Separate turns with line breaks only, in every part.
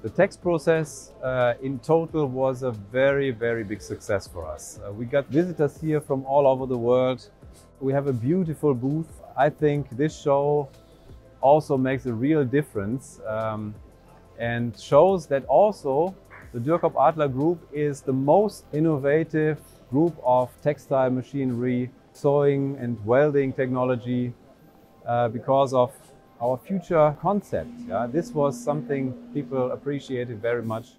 The Texprocess in total was a very, very big success for us. We got visitors here from all over the world. We have a beautiful booth. I think this show also makes a real difference and shows that also the Dürkopp Adler Group is the most innovative group of textile machinery, sewing and welding technology because of our future concept. Yeah? This was something people appreciated very much.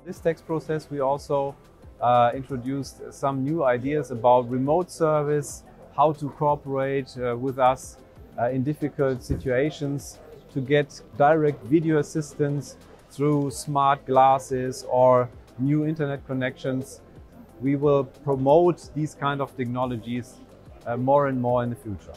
This Texprocess we also introduced some new ideas about remote service, how to cooperate with us in difficult situations, to get direct video assistance through smart glasses or new internet connections. We will promote these kind of technologies more and more in the future.